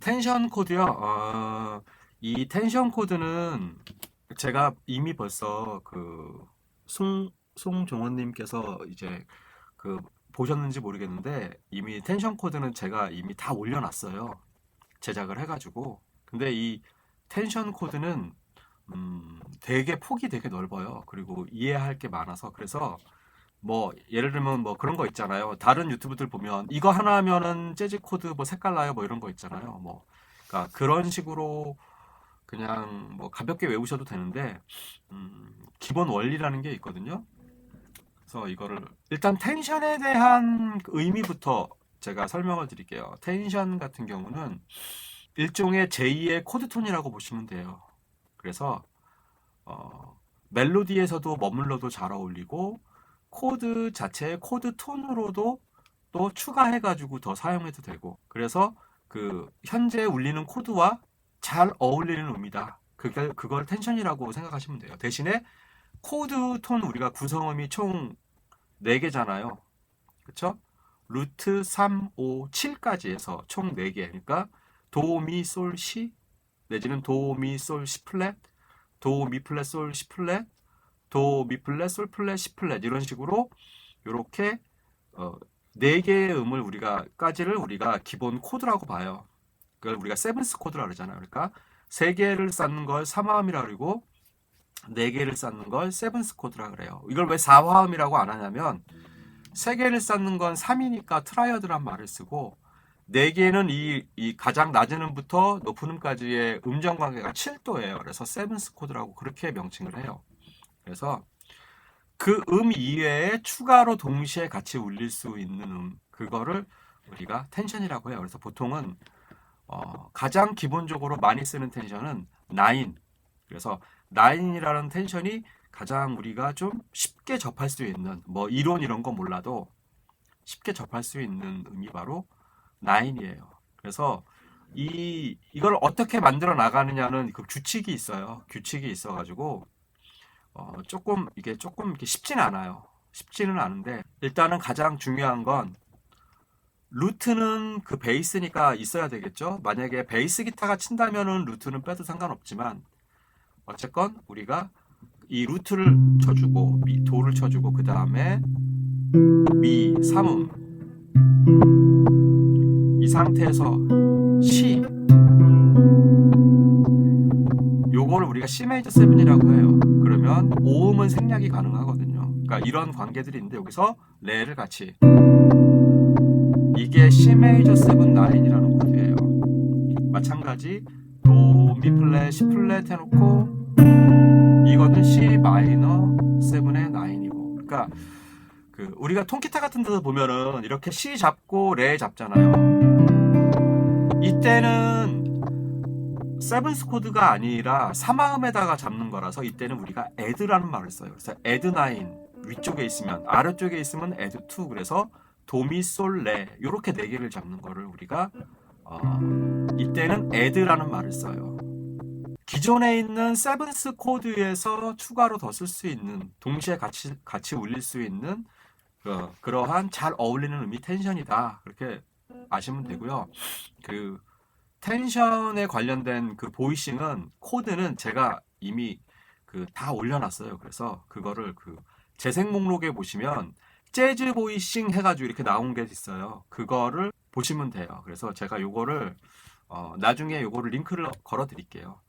텐션 코드요. 이 텐션 코드는 제가 이미 벌써 그 송종원님께서 이제 그 보셨는지 모르겠는데 이미 텐션 코드는 제가 이미 다 올려놨어요. 제작을 해가지고. 근데 이 텐션 코드는 되게 폭이 되게 넓어요. 그리고 이해할 게 많아서 그래서 뭐 예를 들면 뭐 그런 거 있잖아요. 다른 유튜브들 보면 이거 하나 하면은 재즈 코드 뭐 색깔 나요 뭐 이런 거 있잖아요. 뭐 그러니까 그런 식으로 그냥 뭐 가볍게 외우셔도 되는데 기본 원리라는 게 있거든요. 그래서 이거를 일단 텐션에 대한 의미부터 제가 설명을 드릴게요. 텐션 같은 경우는 일종의 제2의 코드톤이라고 보시면 돼요. 그래서 멜로디에서도 머물러도 잘 어울리고 코드 자체의 코드 톤으로도 또 추가해가지고 더 사용해도 되고 그래서 그 현재 울리는 코드와 잘 어울리는 음이다. 그걸 텐션이라고 생각하시면 돼요. 대신에 코드 톤 우리가 구성음이 총 4개잖아요. 그쵸? 루트 3, 5, 7까지 해서 총 4개. 그러니까 도, 미, 솔, 시 내지는 도, 미, 솔, 시 플랫 도, 미 플랫, 솔, 시 플랫 도, 미 플랫, 솔 플랫, 시 플랫 이런 식으로 이렇게 네 개의 음을 까지를 우리가 기본 코드라고 봐요. 그걸 우리가 세븐스 코드라고 그러잖아요. 그러니까 세 개를 쌓는 걸 3화음이라고 그러고 네 개를 쌓는 걸 세븐스 코드라고 그래요. 이걸 왜 4화음이라고 안 하냐면 세 개를 쌓는 건 3이니까 트라이어드란 말을 쓰고 네 개는 이 가장 낮은 음부터 높은 음까지의 음정 관계가 7도예요. 그래서 세븐스 코드라고 그렇게 명칭을 해요. 그래서 그 이외에 추가로 동시에 같이 울릴 수 있는 그거를 우리가 텐션이라고 해요. 그래서 보통은 가장 기본적으로 많이 쓰는 텐션은 9. 그래서 9이라는 텐션이 가장 우리가 좀 쉽게 접할 수 있는 뭐 이론 이런 거 몰라도 쉽게 접할 수 있는 음이 바로 9이에요. 그래서 이걸 어떻게 만들어 나가느냐는 그 규칙이 있어요. 규칙이 있어가지고 조금 이렇게 쉽지는 않아요. 쉽지는 않은데 일단은 가장 중요한 건 루트는 그 베이스니까 있어야 되겠죠. 만약에 베이스 기타가 친다면은 루트는 빼도 상관없지만 어쨌건 우리가 이 루트를 쳐주고 도를 쳐주고 그 다음에 미 3음 이 상태에서 시 요거를 우리가 C 메이저 7이라고 해요. 그러면 5음은 생략이 가능하거든요. 그러니까 이런 관계들이 있는데 여기서 레를 같이 이게 C 메이저 7 9이라는 코드예요. 마찬가지 도, 미 플랫, 시 플랫 해놓고 이거는 C 마이너 7의 9이고 그러니까 그 우리가 통기타 같은 데서 보면은 이렇게 C 잡고 레 잡잖아요. 이때는 세븐스 코드가 아니라 3화음에다가 잡는 거라서 이때는 우리가 add라는 말을 써요. 그래서 add 9 위쪽에 있으면 아래쪽에 있으면 add 2 그래서 도미솔레 이렇게 네 개를 잡는 거를 우리가 이때는 add라는 말을 써요. 기존에 있는 세븐스 코드에서 추가로 더 쓸 수 있는 동시에 같이 울릴 수 있는 그러한 잘 어울리는 음이 텐션이다 그렇게 아시면 되고요. 그 텐션에 관련된 그 보이싱은 코드는 제가 이미 그 다 올려놨어요. 그래서 그거를 그 재생 목록에 보시면 재즈 보이싱 해가지고 이렇게 나온 게 있어요. 그거를 보시면 돼요. 그래서 제가 요거를 나중에 요거를 링크를 걸어 드릴게요.